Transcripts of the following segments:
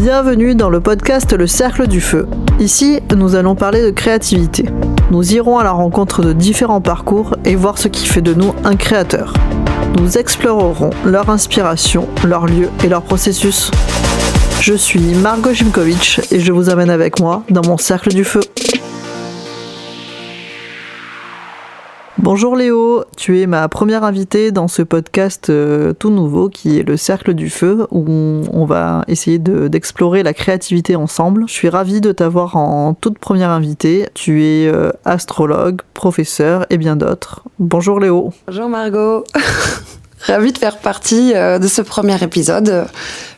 Bienvenue dans le podcast Le Cercle du Feu. Ici, nous allons parler de créativité. Nous irons à la rencontre de différents parcours et voir ce qui fait de nous un créateur. Nous explorerons leur inspiration, leur lieu et leur processus. Je suis Margot Jimkovitch et je vous amène avec moi dans mon Cercle du Feu. Bonjour Léo, tu es ma première invitée dans ce podcast tout nouveau qui est le Cercle du Feu où on va essayer d'explorer la créativité ensemble. Je suis ravie de t'avoir en toute première invitée. Tu es astrologue, professeur et bien d'autres. Bonjour Léo. Bonjour Margot. Ravie de faire partie de ce premier épisode.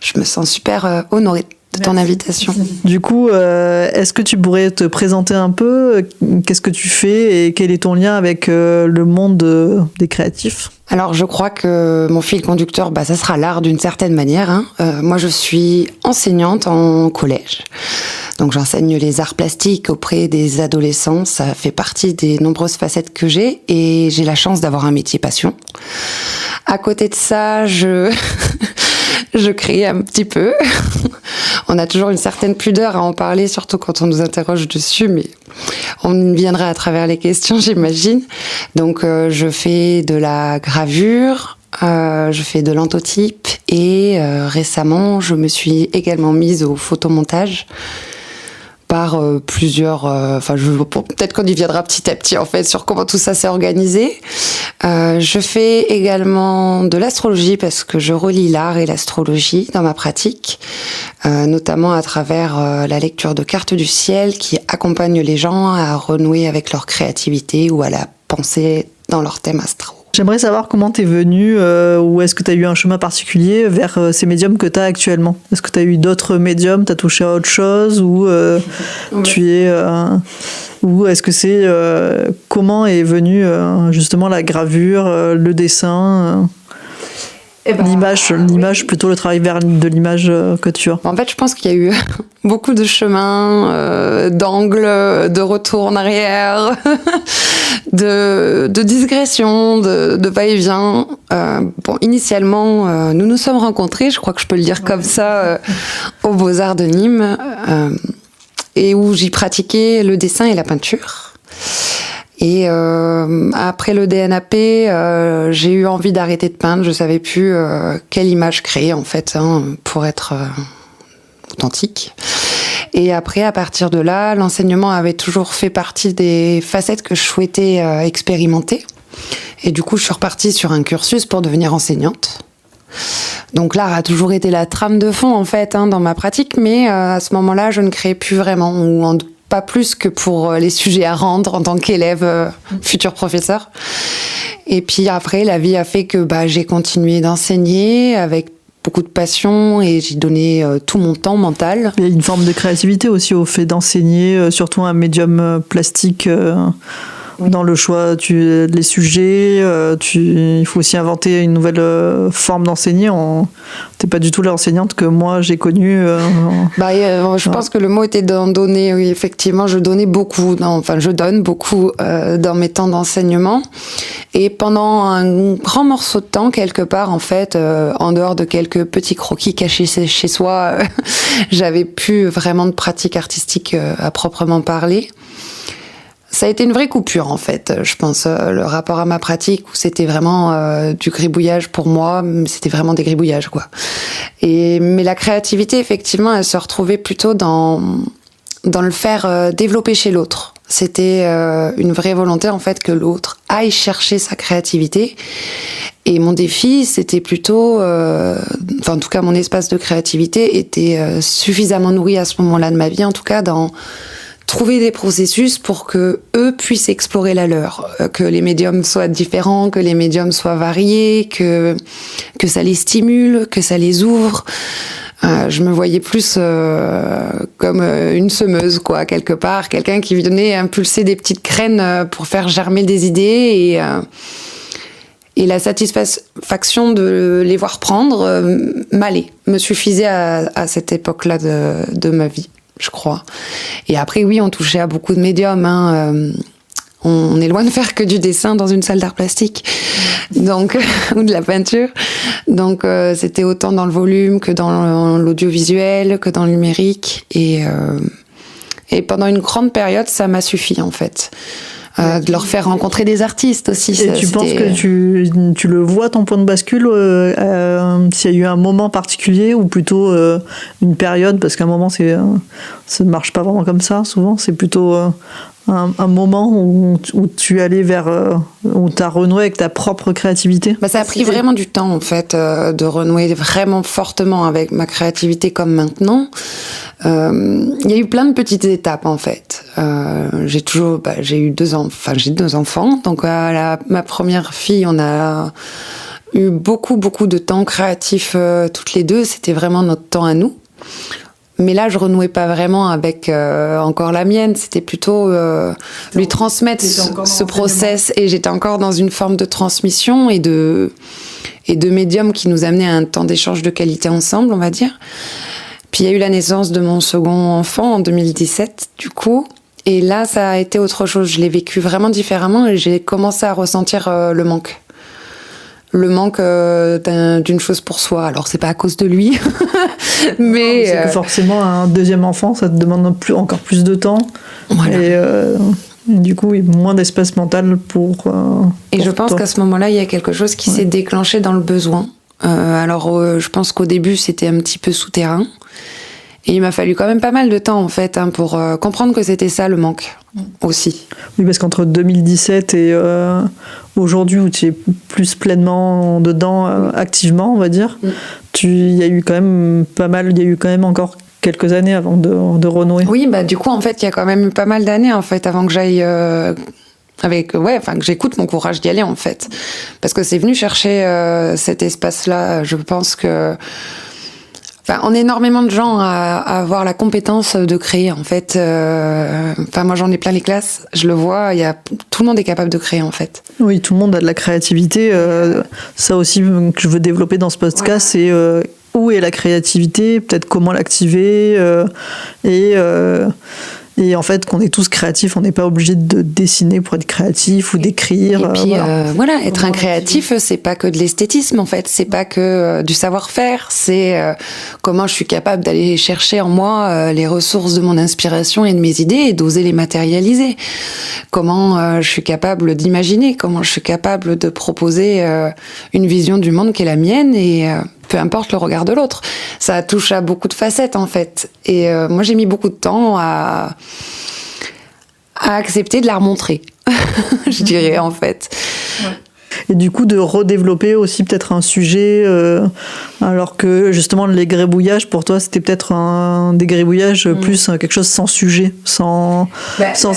Je me sens super honorée de ton invitation. Du coup, est-ce que tu pourrais te présenter un peu ? Qu'est-ce que tu fais et quel est ton lien avec le monde des créatifs ? Alors, je crois que mon fil conducteur, ça sera l'art d'une certaine manière. Moi, je suis enseignante en collège. Donc, j'enseigne les arts plastiques auprès des adolescents. Ça fait partie des nombreuses facettes que j'ai et j'ai la chance d'avoir un métier passion. À côté de ça, je crée un petit peu. On a toujours une certaine pudeur à en parler, surtout quand on nous interroge dessus, mais on y viendra à travers les questions, j'imagine. Donc, je fais de la gravure, je fais de l'anthotype et récemment, je me suis également mise au photomontage par plusieurs... peut-être qu'on y viendra petit à petit, en fait, sur comment tout ça s'est organisé. Je fais également de l'astrologie parce que je relie l'art et l'astrologie dans ma pratique, notamment à travers la lecture de cartes du ciel qui accompagne les gens à renouer avec leur créativité ou à la penser dans leur thème astral. J'aimerais savoir comment t'es venue ou est-ce que t'as eu un chemin particulier vers ces médiums que t'as actuellement. Est-ce que t'as eu d'autres médiums, t'as touché à autre chose ou tu es... ou est-ce que c'est... comment est venue justement la gravure, le dessin l'image plutôt le travail vers de l'image que tu as. En fait, je pense qu'il y a eu beaucoup de chemins, d'angles, de retour en arrière, de digression, de va-et-vient. Initialement, nous nous sommes rencontrés, je crois que je peux le dire comme ça, aux Beaux-Arts de Nîmes, et où j'y pratiquais le dessin et la peinture. Et après le DNAP, j'ai eu envie d'arrêter de peindre. Je savais plus quelle image créer en fait pour être authentique. Et après, à partir de là, l'enseignement avait toujours fait partie des facettes que je souhaitais expérimenter. Et du coup, je suis repartie sur un cursus pour devenir enseignante. Donc l'art a toujours été la trame de fond en fait dans ma pratique, mais à ce moment-là, je ne créais plus vraiment ou pas plus que pour les sujets à rendre en tant qu'élève, futur professeur. Et puis après, la vie a fait que j'ai continué d'enseigner avec beaucoup de passion et j'ai donné tout mon temps mental. Il y a une forme de créativité aussi au fait d'enseigner, surtout un médium plastique. Dans le choix les sujets, il faut aussi inventer une nouvelle forme d'enseigner. T'es pas du tout l'enseignante que moi j'ai connue. Je pense que le mot était d'en donner. Oui, effectivement, je donne beaucoup dans mes temps d'enseignement. Et pendant un grand morceau de temps, quelque part, en fait, en dehors de quelques petits croquis cachés chez soi, j'avais plus vraiment de pratique artistique à proprement parler. Ça a été une vraie coupure, en fait, je pense, le rapport à ma pratique, où c'était vraiment du gribouillage pour moi, c'était vraiment des gribouillages, quoi. Mais la créativité, effectivement, elle se retrouvait plutôt dans le faire développer chez l'autre. C'était une vraie volonté, en fait, que l'autre aille chercher sa créativité. Et mon défi, c'était plutôt... en tout cas, mon espace de créativité était suffisamment nourri à ce moment-là de ma vie, en tout cas, dans... trouver des processus pour que eux puissent explorer la leur, que les médiums soient différents, que les médiums soient variés, que ça les stimule, que ça les ouvre. Je me voyais plus comme une semeuse, quoi, quelque part, quelqu'un qui venait impulser des petites graines pour faire germer des idées et la satisfaction de les voir prendre m'allait, me suffisait à cette époque-là de ma vie, je crois. Et après, oui, on touchait à beaucoup de médiums. On est loin de faire que du dessin dans une salle d'art plastique, donc ou de la peinture. Donc c'était autant dans le volume que dans l'audiovisuel, que dans le numérique. Et pendant une grande période, ça m'a suffi en fait. De leur faire rencontrer des artistes aussi. Et tu penses que tu le vois, ton point de bascule, s'il y a eu un moment particulier ou plutôt une période, parce qu'un moment, ça ne marche pas vraiment comme ça, souvent, c'est plutôt un moment où tu es allé où tu as renoué avec ta propre créativité? Ça a pris vraiment du temps, en fait, de renouer vraiment fortement avec ma créativité comme maintenant. Il y a eu plein de petites étapes, en fait. J'ai eu deux enfants. Donc, ma première fille, on a eu beaucoup de temps créatif toutes les deux. C'était vraiment notre temps à nous. Mais là, je renouais pas vraiment avec encore la mienne. C'était plutôt lui transmettre ce process. Et j'étais encore dans une forme de transmission et de médium qui nous amenait à un temps d'échange de qualité ensemble, on va dire. Puis il y a eu la naissance de mon second enfant en 2017, du coup. Et là, ça a été autre chose. Je l'ai vécu vraiment différemment et j'ai commencé à ressentir le manque. Le manque d'une chose pour soi. Alors, c'est pas à cause de lui, mais... C'est que forcément, un deuxième enfant, ça te demande encore plus de temps. Voilà. Et du coup, moins d'espace mental pour je pense qu'à ce moment-là, il y a quelque chose qui s'est déclenché dans le besoin. Je pense qu'au début, c'était un petit peu souterrain. Et il m'a fallu quand même pas mal de temps, en fait, pour comprendre que c'était ça, le manque, aussi. Oui, parce qu'entre 2017 et aujourd'hui, où tu es plus pleinement dedans, activement, on va dire, il y a eu quand même encore quelques années avant de renouer. Oui, du coup, en fait, il y a quand même eu pas mal d'années, en fait, avant que j'aille... que j'écoute mon courage d'y aller, en fait. Parce que c'est venu chercher cet espace-là. Je pense que... on est énormément de gens à avoir la compétence de créer, en fait. Moi, j'en ai plein les classes. Je le vois, tout le monde est capable de créer, en fait. Oui, tout le monde a de la créativité. Ça aussi que je veux développer dans ce podcast, c'est où est la créativité, peut-être comment l'activer, et en fait, qu'on est tous créatifs, on n'est pas obligé de dessiner pour être créatif ou d'écrire. Et puis, être un créatif, c'est pas que de l'esthétisme, en fait. C'est pas que du savoir-faire. C'est comment je suis capable d'aller chercher en moi les ressources de mon inspiration et de mes idées et d'oser les matérialiser. Comment je suis capable d'imaginer, comment je suis capable de proposer une vision du monde qui est la mienne et... peu importe le regard de l'autre. Ça touche à beaucoup de facettes, en fait. Et moi, j'ai mis beaucoup de temps à accepter de la remontrer, je dirais, en fait. Ouais. Et du coup, de redévelopper aussi peut-être un sujet, alors que justement, les gribouillages, pour toi, c'était peut-être des gribouillages plus quelque chose sans sujet, sans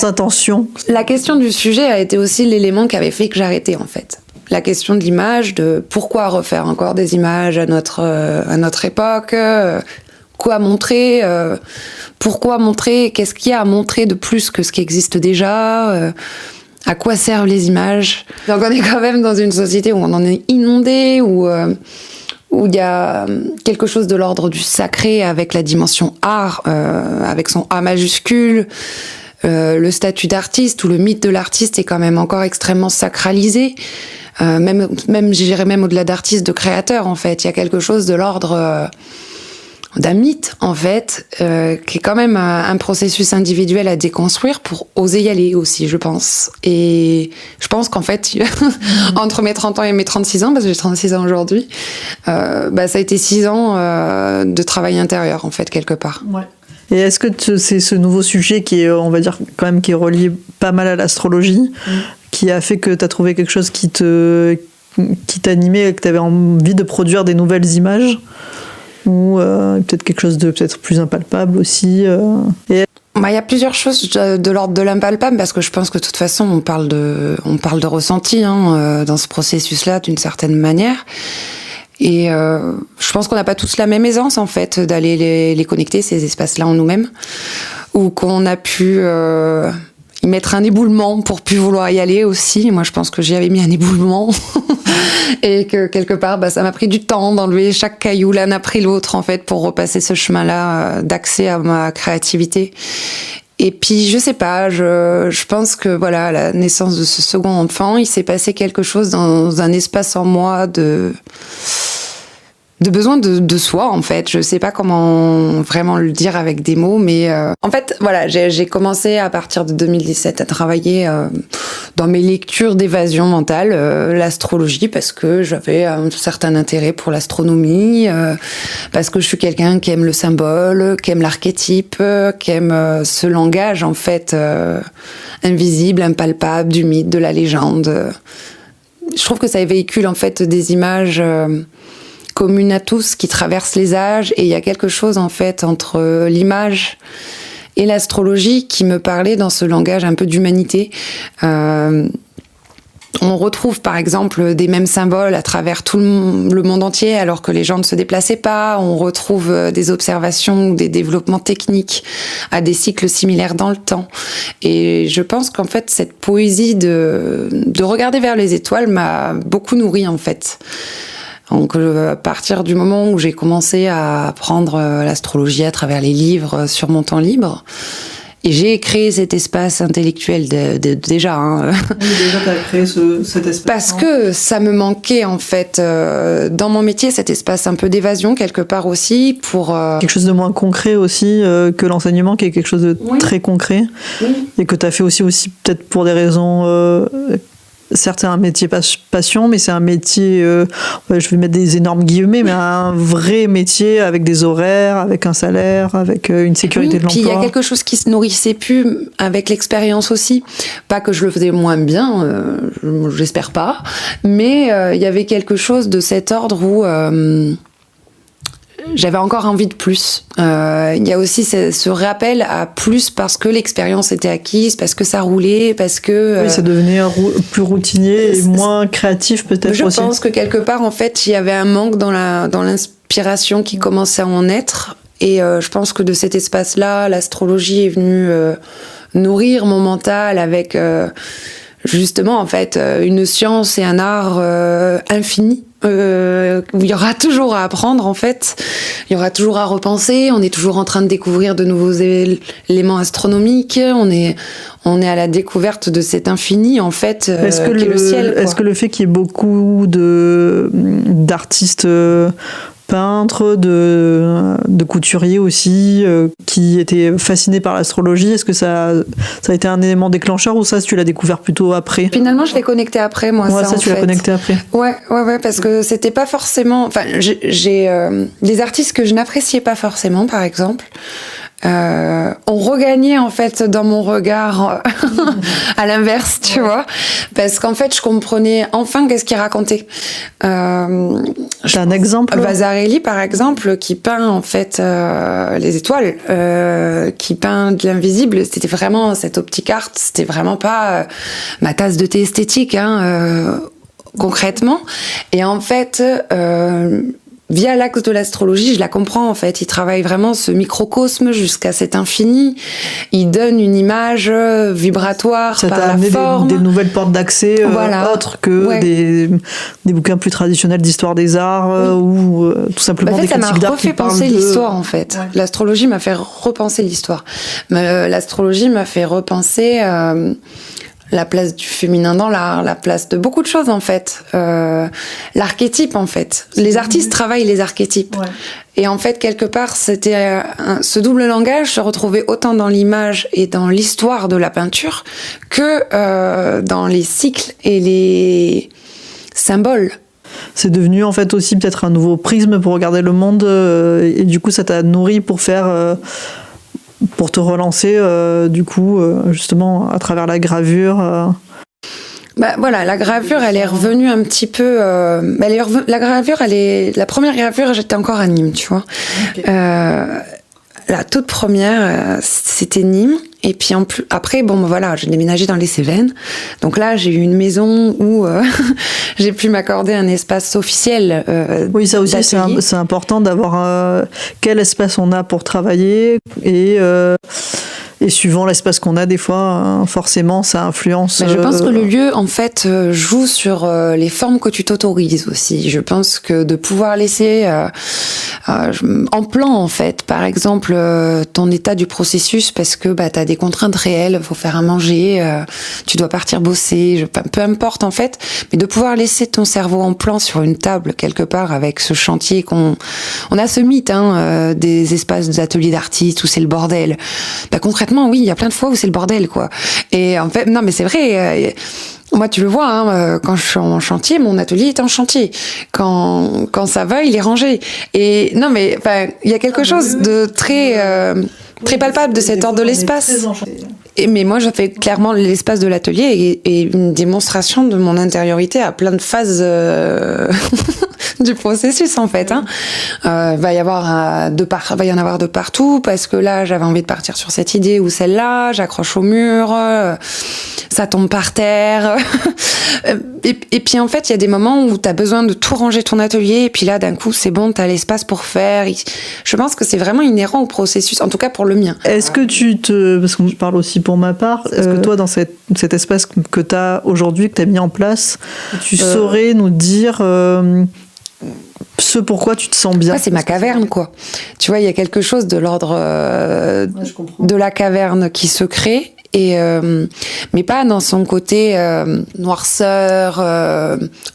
intention. La question du sujet a été aussi l'élément qui avait fait que j'arrêtais, en fait. La question de l'image, de pourquoi refaire encore des images à notre époque, quoi montrer, pourquoi montrer, qu'est-ce qu'il y a à montrer de plus que ce qui existe déjà, à quoi servent les images. Donc on est quand même dans une société où on en est inondé, où il y a quelque chose de l'ordre du sacré avec la dimension art, avec son A majuscule. Le statut d'artiste ou le mythe de l'artiste est quand même encore extrêmement sacralisé. Même je dirais même au-delà d'artiste, de créateur, en fait. Il y a quelque chose de l'ordre d'un mythe, en fait, qui est quand même un processus individuel à déconstruire pour oser y aller aussi, je pense. Et je pense qu'en fait, entre mes 30 ans et mes 36 ans, parce que j'ai 36 ans aujourd'hui, ça a été 6 ans de travail intérieur, en fait, quelque part. Ouais. Et est-ce que c'est ce nouveau sujet qui est, on va dire, quand même, qui est relié pas mal à l'astrologie, qui a fait que tu as trouvé quelque chose qui t'animait, que tu avais envie de produire des nouvelles images, ou peut-être quelque chose de peut-être plus impalpable aussi Il y a plusieurs choses de l'ordre de l'impalpable, parce que je pense que de toute façon, on parle de ressenti dans ce processus-là, d'une certaine manière. Et je pense qu'on n'a pas tous la même aisance, en fait, d'aller les connecter, ces espaces-là, en nous-mêmes, ou qu'on a pu y mettre un éboulement pour plus vouloir y aller aussi. Moi, je pense que j'y avais mis un éboulement et que quelque part, ça m'a pris du temps d'enlever chaque caillou l'un après l'autre, en fait, pour repasser ce chemin-là d'accès à ma créativité. Et puis, je sais pas, je pense que voilà, à la naissance de ce second enfant, il s'est passé quelque chose dans un espace en moi de besoin de soi, en fait. Je sais pas comment vraiment le dire avec des mots, mais en fait, voilà, j'ai commencé à partir de 2017 à travailler dans mes lectures d'évasion mentale, l'astrologie, parce que j'avais un certain intérêt pour l'astronomie, parce que je suis quelqu'un qui aime le symbole, qui aime l'archétype, qui aime ce langage, en fait, invisible, impalpable, du mythe, de la légende. Je trouve que ça véhicule, en fait, des images commune à tous, qui traverse les âges, et il y a quelque chose en fait entre l'image et l'astrologie qui me parlait dans ce langage un peu d'humanité. On retrouve par exemple des mêmes symboles à travers tout le monde entier alors que les gens ne se déplaçaient pas. On retrouve des observations ou des développements techniques à des cycles similaires dans le temps. Et je pense qu'en fait cette poésie de regarder vers les étoiles m'a beaucoup nourrie en fait. Donc, à partir du moment où j'ai commencé à apprendre l'astrologie à travers les livres sur mon temps libre, et j'ai créé cet espace intellectuel déjà. Oui, déjà, tu as créé cet espace. Parce que ça me manquait, en fait, dans mon métier, cet espace un peu d'évasion, quelque part aussi, pour... Quelque chose de moins concret aussi que l'enseignement, qui est quelque chose de très concret. Oui. Et que tu as fait aussi peut-être pour des raisons... Certes, c'est un métier passion, mais c'est un métier, je vais mettre des énormes guillemets, mais un vrai métier avec des horaires, avec un salaire, avec une sécurité de l'emploi. Puis il y a quelque chose qui se nourrissait plus avec l'expérience aussi. Pas que je le faisais moins bien, j'espère pas, mais il y avait quelque chose de cet ordre où... j'avais encore envie de plus. Il y a aussi ce rappel à plus parce que l'expérience était acquise, parce que ça roulait, parce que... Oui, ça devenait plus routinier et moins créatif peut-être aussi. Je pense que quelque part, en fait, il y avait un manque dans l'inspiration qui commençait à en être. Et je pense que de cet espace-là, l'astrologie est venue nourrir mon mental avec justement, en fait, une science et un art infini. Où il y aura toujours à apprendre en fait, il y aura toujours à repenser, on est toujours en train de découvrir de nouveaux éléments astronomiques, on est à la découverte de cet infini en fait, qui est le ciel. Quoi. Est-ce que le fait qu'il y ait beaucoup d'artistes peintres, de couturiers aussi, qui étaient fascinés par l'astrologie, est-ce que ça a été un élément déclencheur ou ça tu l'as découvert plutôt après? Finalement je l'ai connecté après moi. Ouais, ça tu l'as connecté après. Ouais, parce que c'était pas forcément... Enfin, j'ai des artistes que je n'appréciais pas forcément par exemple. On regagnait en fait dans mon regard à l'inverse, tu vois, parce qu'en fait je comprenais enfin qu'est-ce qu'il racontait. T'as un exemple? Vasarely par exemple, qui peint en fait les étoiles, qui peint de l'invisible. C'était vraiment cette optique art, c'était vraiment pas ma tasse de thé esthétique, concrètement. Et en fait. Via l'axe de l'astrologie, je la comprends en fait. Il travaille vraiment ce microcosme jusqu'à cet infini. Il donne une image vibratoire ça par t'a la amené forme. Des nouvelles portes d'accès autres que des bouquins plus traditionnels d'histoire des arts ou tout simplement des critiques d'art. Ça m'a refait penser l'histoire en fait. Ouais. L'astrologie m'a fait repenser l'histoire. L'astrologie m'a fait repenser... la place du féminin dans l'art, la place de beaucoup de choses en fait, l'archétype en fait. Les artistes travaillent les archétypes. Ouais. Et en fait quelque part c'était ce double langage se retrouvait autant dans l'image et dans l'histoire de la peinture que dans les cycles et les symboles. C'est devenu en fait aussi peut-être un nouveau prisme pour regarder le monde et du coup ça t'a nourri pour faire... pour te relancer, du coup, justement, à travers la gravure. Voilà, la gravure, elle est revenue un petit peu... la gravure, la première gravure, j'étais encore à Nîmes, tu vois. Okay. La toute première, c'était Nîmes. Et puis après, j'ai déménagé dans les Cévennes. Donc là, j'ai eu une maison où j'ai pu m'accorder un espace officiel. Oui, ça aussi, c'est important d'avoir quel espace on a pour travailler et Et suivant l'espace qu'on a, des fois, forcément, ça influence. Je pense que le lieu, en fait, joue sur les formes que tu t'autorises aussi. Je pense que de pouvoir laisser en plan, en fait, par exemple, ton état du processus, parce que t'as des contraintes réelles, faut faire à manger, tu dois partir bosser, peu importe, en fait, mais de pouvoir laisser ton cerveau en plan sur une table, quelque part, avec ce chantier on a ce mythe, des espaces d'ateliers d'artistes où c'est le bordel. Concrètement, oui, il y a plein de fois où c'est le bordel, quoi. Et en fait, non, mais c'est vrai. Moi, tu le vois, quand je suis en chantier, mon atelier est en chantier. Quand ça va, il est rangé. Et non, mais il y a quelque chose de très palpable de cet ordre de l'espace. Mais moi, je fais clairement l'espace de l'atelier et une démonstration de mon intériorité à plein de phases du processus, en fait. Va y en avoir de partout, parce que là, j'avais envie de partir sur cette idée ou celle-là, j'accroche au mur, ça tombe par terre. Et puis, en fait, il y a des moments où tu as besoin de tout ranger ton atelier, et puis là, d'un coup, c'est bon, tu as l'espace pour faire. Je pense que c'est vraiment inhérent au processus, en tout cas pour le mien. Est-ce que parce que je parle aussi pour ma part, est-ce que toi, dans cet espace que tu as aujourd'hui, que tu as mis en place, tu saurais nous dire ce pourquoi tu te sens bien? C'est ma caverne, quoi. Tu vois, il y a quelque chose de l'ordre de la caverne qui se crée. Mais pas dans son côté noirceur,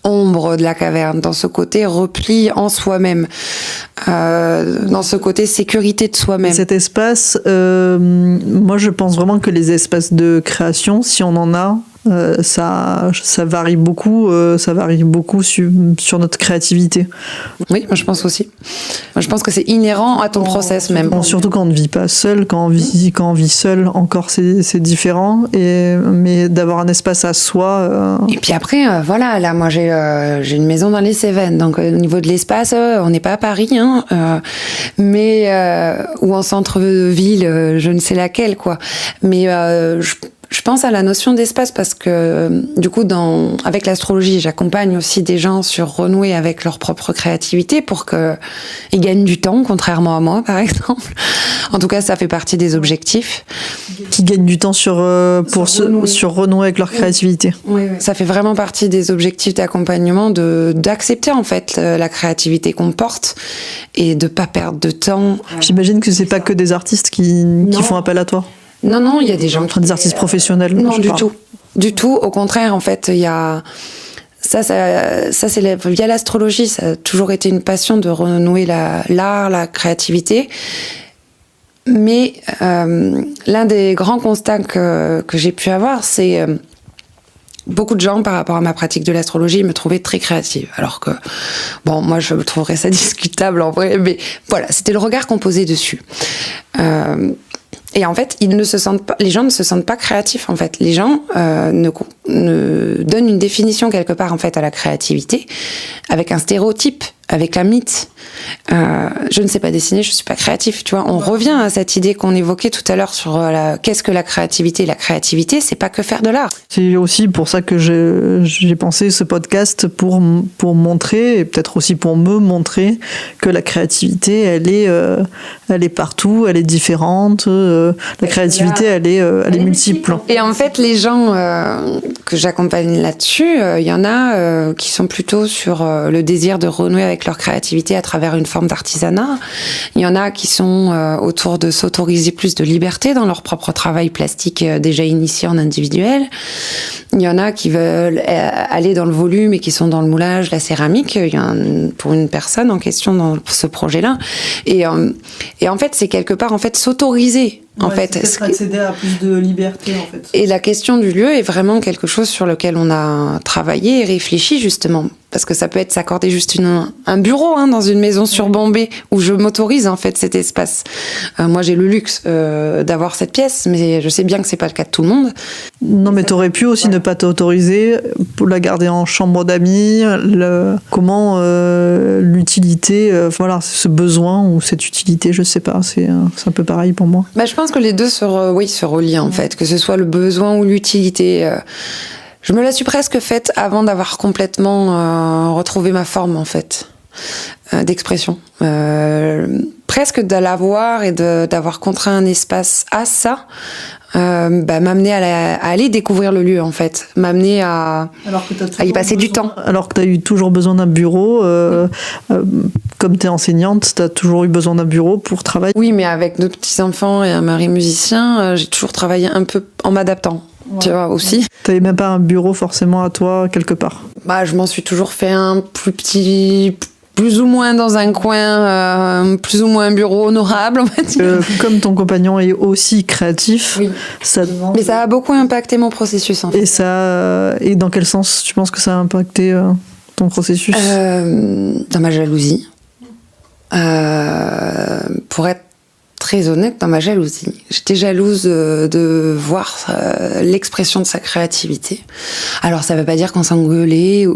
ombre de la caverne, dans ce côté repli en soi-même, dans ce côté sécurité de soi-même. Cet espace, moi je pense vraiment que les espaces de création, si on en a, ça varie beaucoup, sur notre créativité. Oui, moi je pense aussi. Moi je pense que c'est inhérent à ton process même. Bon, surtout quand on ne vit pas seul, quand on vit seul, encore c'est différent. Mais d'avoir un espace à soi. Et puis après, là moi j'ai une maison dans les Cévennes, donc au niveau de l'espace, on n'est pas à Paris, mais ou en centre-ville, je ne sais laquelle, quoi. Mais je pense à la notion d'espace parce que, du coup, avec l'astrologie, j'accompagne aussi des gens sur renouer avec leur propre créativité pour qu'ils gagnent du temps, contrairement à moi, par exemple. En tout cas, ça fait partie des objectifs. Qui gagnent du temps sur renouer avec leur créativité. Oui. Ça fait vraiment partie des objectifs d'accompagnement, d'accepter, en fait, la créativité qu'on porte et de pas perdre de temps. J'imagine que c'est pas que des artistes qui font appel à toi. Non, il y a des gens des artistes professionnels. Non, du tout. Au contraire, en fait, il y a ça c'est via l'astrologie, ça a toujours été une passion de renouer l'art, la créativité. Mais l'un des grands constats que j'ai pu avoir, c'est beaucoup de gens, par rapport à ma pratique de l'astrologie, me trouvaient très créative. Alors que, moi, je trouverais ça discutable en vrai, mais voilà, c'était le regard qu'on posait dessus. Et en fait, les gens ne se sentent pas créatifs, en fait. Les gens ne donnent une définition quelque part, en fait, à la créativité, avec un stéréotype, avec un mythe. Je ne sais pas dessiner, je suis pas créatif, tu vois. On revient à cette idée qu'on évoquait tout à l'heure sur qu'est-ce que la créativité. La créativité, c'est pas que faire de l'art. C'est aussi pour ça que j'ai pensé ce podcast pour montrer, et peut-être aussi pour me montrer que la créativité, elle est partout, elle est différente. La créativité, elle est multiple. Et en fait, les gens que j'accompagne là-dessus, il y en a qui sont plutôt sur le désir de renouer avec leur créativité à travers une forme d'artisanat. Il y en a qui sont autour de s'autoriser plus de liberté dans leur propre travail plastique déjà initié en individuel. Il y en a qui veulent aller dans le volume et qui sont dans le moulage, la céramique. Il y a pour une personne en question dans ce projet-là. Et en fait, c'est quelque part s'autoriser. C'est accéder à plus de liberté, en fait. Et la question du lieu est vraiment quelque chose sur lequel on a travaillé et réfléchi, justement. Parce que ça peut être s'accorder juste un bureau dans une maison surbombée où je m'autorise, en fait, cet espace. Moi, j'ai le luxe d'avoir cette pièce, mais je sais bien que c'est pas le cas de tout le monde. Non, mais t'aurais pu aussi ne pas t'autoriser pour la garder en chambre d'amis. Comment l'utilité, ce besoin ou cette utilité, je sais pas, c'est un peu pareil pour moi. Je pense que les deux se relient, en fait, que ce soit le besoin ou l'utilité. Je me la suis presque faite avant d'avoir complètement retrouvé ma forme, en fait. d'expression. Presque de l'avoir et d'avoir contraint un espace à ça, m'amener à aller découvrir le lieu, en fait. M'amener à y passer du temps. Alors que tu as eu toujours besoin d'un bureau, comme tu es enseignante, tu as toujours eu besoin d'un bureau pour travailler. Oui, mais avec 2 petits-enfants et un mari musicien, j'ai toujours travaillé un peu en m'adaptant. Ouais. Tu vois, aussi. T'avais même pas un bureau forcément à toi, quelque part? Je m'en suis toujours fait un plus petit, plus ou moins dans un coin, plus ou moins un bureau honorable, on va dire. Comme ton compagnon est aussi créatif, oui. Ça demande... Mais ça a beaucoup impacté mon processus, en fait. Et dans quel sens tu penses que ça a impacté ton processus? Dans ma jalousie. Pour être très honnête, dans ma jalousie. J'étais jalouse de voir l'expression de sa créativité. Alors, ça veut pas dire qu'on s'engueulait ou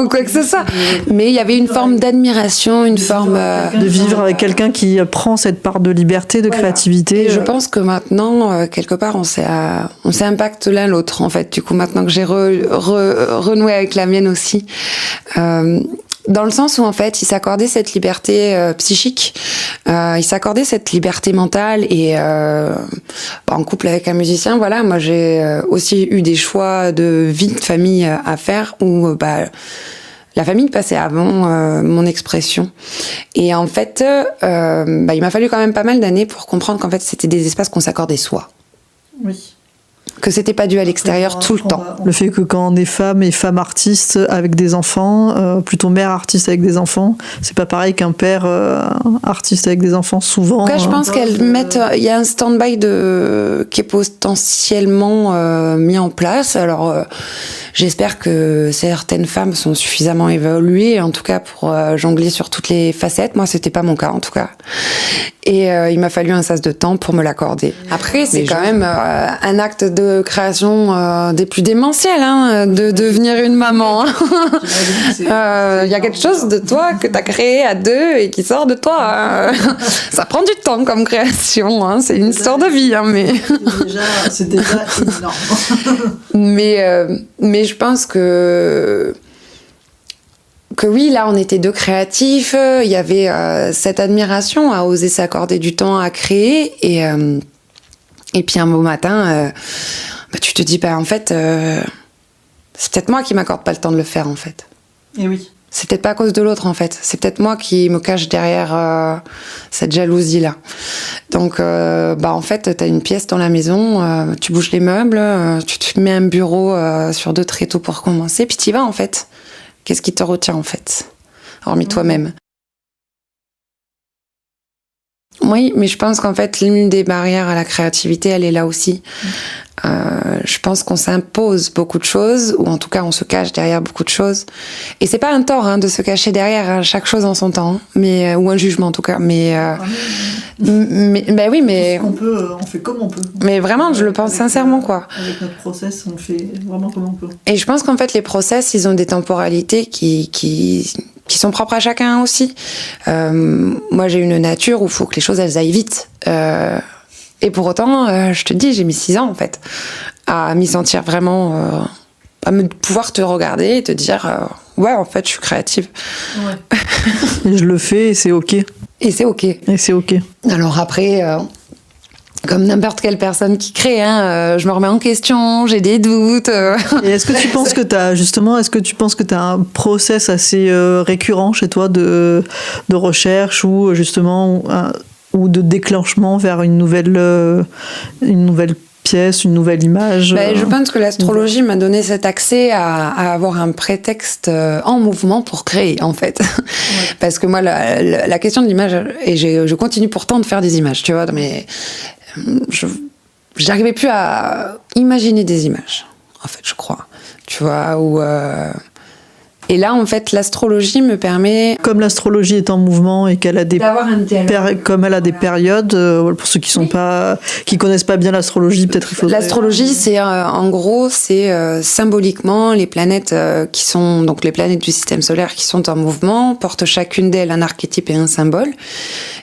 quoi que ce soit. Mais il y avait une forme d'admiration, une forme... de vivre avec quelqu'un qui prend cette part de liberté, de créativité. Et je pense que maintenant, quelque part, on s'impacte l'un l'autre, en fait. Du coup, maintenant que j'ai renoué avec la mienne aussi... dans le sens où, en fait, il s'accordait cette liberté psychique, il s'accordait cette liberté mentale et en couple avec un musicien, voilà, moi j'ai aussi eu des choix de vie de famille à faire où la famille passait avant mon expression. Et en fait, il m'a fallu quand même pas mal d'années pour comprendre qu'en fait, c'était des espaces qu'on s'accordait soi. Oui. Que c'était pas dû à l'extérieur tout le temps. Le fait que quand on est femme et femme artiste avec des enfants, plutôt mère artiste avec des enfants, c'est pas pareil qu'un père artiste avec des enfants, souvent. En tout cas, je pense qu'elles mettent... Il y a un stand-by qui est potentiellement mis en place. Alors, j'espère que certaines femmes sont suffisamment évoluées, en tout cas pour jongler sur toutes les facettes. Moi, c'était pas mon cas, en tout cas. Et il m'a fallu un sas de temps pour me l'accorder. Après, c'est quand même un acte de création des plus démentiels, de devenir une maman. Il y a quelque chose de toi que tu as créé à 2 et qui sort de toi. Ça prend du temps comme création. C'est une histoire de vie. Mais c'est déjà énorme. mais je pense que oui, là, on était 2 créatifs. Il y avait cette admiration à oser s'accorder du temps à créer. Et puis un beau matin, tu te dis, en fait, c'est peut-être moi qui m'accorde pas le temps de le faire, en fait. Et oui. C'est peut-être pas à cause de l'autre, en fait. C'est peut-être moi qui me cache derrière cette jalousie-là. Donc, en fait, t'as une pièce dans la maison, tu bouges les meubles, tu te mets un bureau sur 2 tréteaux pour commencer, puis t'y vas, en fait. Qu'est-ce qui te retient, en fait, hormis toi-même? Oui, mais je pense qu'en fait, l'une des barrières à la créativité, elle est là aussi. Je pense qu'on s'impose beaucoup de choses, ou en tout cas, on se cache derrière beaucoup de choses. Et c'est pas un tort de se cacher derrière chaque chose en son temps, ou un jugement en tout cas. Mais oui, mais on peut, on fait comme on peut. Mais vraiment, je le pense sincèrement, quoi. Avec notre process, on fait vraiment comme on peut. Et je pense qu'en fait, les process, ils ont des temporalités qui sont propres à chacun aussi. Moi, j'ai une nature où il faut que les choses, elles aillent vite. Et pour autant, je te dis, j'ai mis 6 ans, en fait, à m'y sentir vraiment... à pouvoir te regarder et te dire ouais, en fait, je suis créative. Ouais. Et je le fais et c'est OK. Et c'est OK. Et c'est OK. Alors après... comme n'importe quelle personne qui crée, je me remets en question, j'ai des doutes. Et est-ce que tu penses que tu as un process assez récurrent chez toi de recherche ou justement ou de déclenchement vers une nouvelle pièce, une nouvelle image? Je pense que l'astrologie m'a donné cet accès à avoir un prétexte en mouvement pour créer, en fait. Ouais. Parce que moi, la question de l'image, et je continue pourtant de faire des images, tu vois, mais j'arrivais plus à imaginer des images, en fait, je crois. Tu vois, et là, en fait, l'astrologie me permet... Comme l'astrologie est en mouvement et qu'elle a des... D'avoir un dialogue. Comme elle a des périodes, pour ceux qui connaissent pas bien l'astrologie, peut-être il faudrait... L'astrologie, c'est en gros, c'est symboliquement les planètes qui sont... Donc les planètes du système solaire qui sont en mouvement, portent chacune d'elles un archétype et un symbole.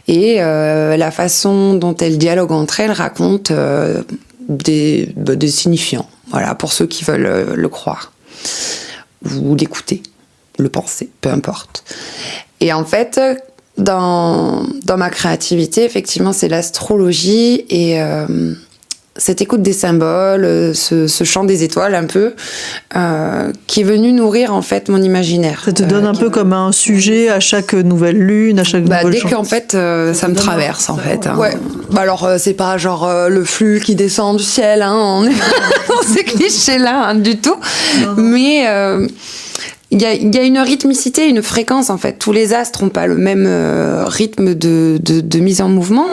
Et la façon dont elles dialoguent entre elles raconte des signifiants. Voilà, pour ceux qui veulent le croire ou l'écouter. le penser, peu importe. Et en fait, dans ma créativité, effectivement, c'est l'astrologie et cette écoute des symboles, ce chant des étoiles un peu, qui est venu nourrir en fait mon imaginaire. Ça te donne un peu comme un sujet à chaque nouvelle lune, à chaque nouvelle dès qu'en fait ça me traverse en fait. Hein. Ouais. Alors c'est pas genre le flux qui descend du ciel, hein, on est dans ces clichés-là hein, du tout. Non. Mais il y a une rythmicité, une fréquence en fait. Tous les astres n'ont pas le même rythme de mise en mouvement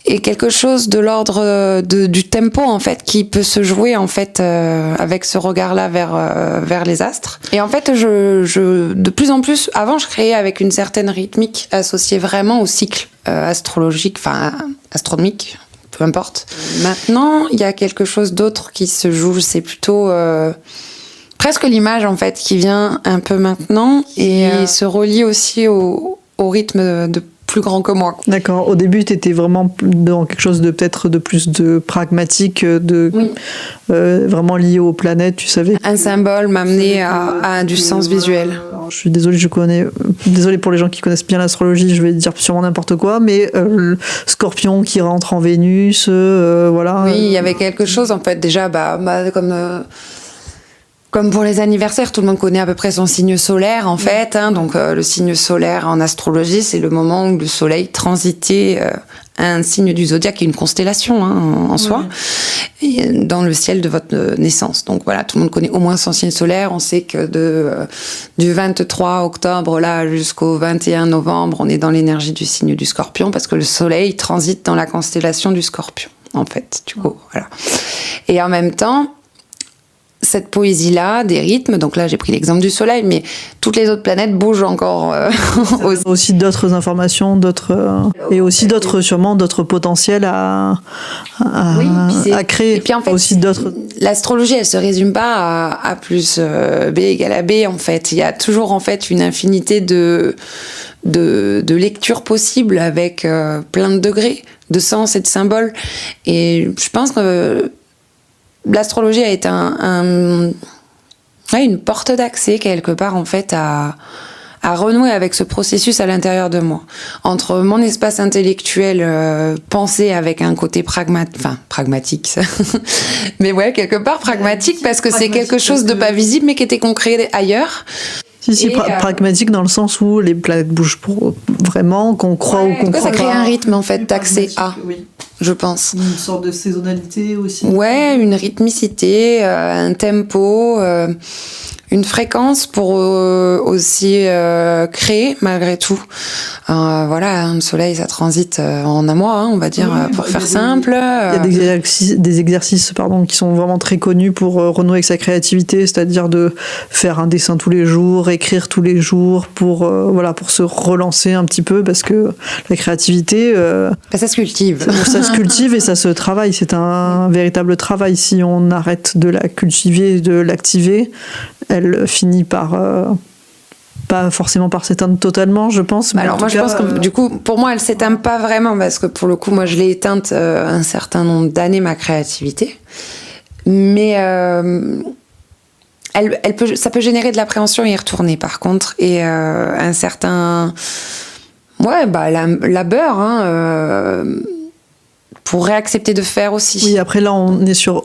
et quelque chose de l'ordre du tempo en fait qui peut se jouer en fait avec ce regard-là vers les astres. Et en fait, je de plus en plus, avant je créais avec une certaine rythmique associée vraiment au cycle astrologique, enfin astronomique, peu importe. Maintenant, il y a quelque chose d'autre qui se joue. C'est plutôt presque l'image en fait qui vient un peu maintenant et se relie aussi au rythme de plus grand que moi. D'accord. Au début, tu étais vraiment dans quelque chose de peut-être de plus de pragmatique, oui. Vraiment lié aux planètes, tu savais. Un symbole m'amenait à du sens visuel. Alors, je suis désolée, désolée pour les gens qui connaissent bien l'astrologie, je vais dire sûrement n'importe quoi, mais Scorpion qui rentre en Vénus, voilà. Oui, il y avait quelque chose en fait déjà, comme pour les anniversaires, tout le monde connaît à peu près son signe solaire, en fait. Hein, donc, le signe solaire en astrologie, c'est le moment où le soleil transitait un signe du zodiaque et une constellation hein, en soi, et dans le ciel de votre naissance. Donc, voilà, tout le monde connaît au moins son signe solaire. On sait que du 23 octobre là jusqu'au 21 novembre, on est dans l'énergie du signe du Scorpion parce que le soleil transite dans la constellation du Scorpion, en fait. Du coup, voilà. Et en même temps, cette poésie-là, des rythmes, donc là j'ai pris l'exemple du soleil, mais toutes les autres planètes bougent encore. Aussi d'autres informations, et aussi sûrement d'autres potentiels à créer. Et puis en fait, aussi d'autres. L'astrologie, elle se résume pas à plus B égale à B en fait. Il y a toujours en fait une infinité de lectures possibles avec plein de degrés, de sens et de symboles. Et je pense que l'astrologie a été une porte d'accès quelque part en fait à renouer avec ce processus à l'intérieur de moi, entre mon espace intellectuel pensé avec un côté pragmatique ça. Mais ouais, quelque part pragmatique parce que c'est quelque chose de pas visible mais qui était concret ailleurs. Si, pragmatique dans le sens où les planètes bougent pour vraiment, qu'on croit ou qu'on croit pas. Ça crée un rythme en fait d'accès à, je pense. Une sorte de saisonnalité aussi. Ouais, une rythmicité, un tempo, une fréquence pour aussi créer malgré tout. Voilà, le soleil, ça transite en un mois, on va dire, pour faire simple. Il y a des exercices qui sont vraiment très connus pour renouer avec sa créativité, c'est-à-dire de faire un dessin tous les jours, écrire tous les jours, pour se relancer un petit peu, parce que la créativité... ça se cultive. Ça se cultive et ça se travaille. C'est un véritable travail. Si on arrête de la cultiver et de l'activer, elle finit par... pas forcément par s'éteindre totalement, je pense. Mais alors moi, je pense que du coup, pour moi, elle s'éteint pas vraiment, parce que pour le coup, moi, je l'ai éteinte un certain nombre d'années, ma créativité. Mais ça peut générer de l'appréhension et y retourner, par contre, et un certain labeur, pour réaccepter de faire aussi. Oui, après là, on est sur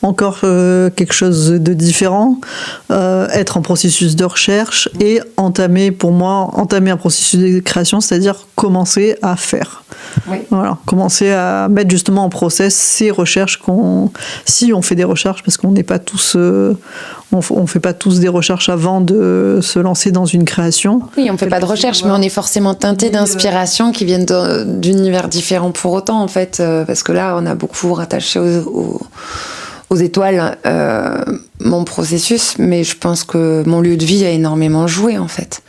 encore quelque chose de différent. Être en processus de recherche et entamer un processus de création, c'est-à-dire commencer à faire. Oui. Voilà, commencer à mettre justement en process ces recherches si on fait des recherches, parce qu'on n'est pas tous... on fait pas tous des recherches avant de se lancer dans une création. Oui, on fait pas de recherche, mais on est forcément teinté d'inspirations qui viennent d'univers différents pour autant, en fait, parce que là, on a beaucoup rattaché aux étoiles mon processus, mais je pense que mon lieu de vie a énormément joué, en fait.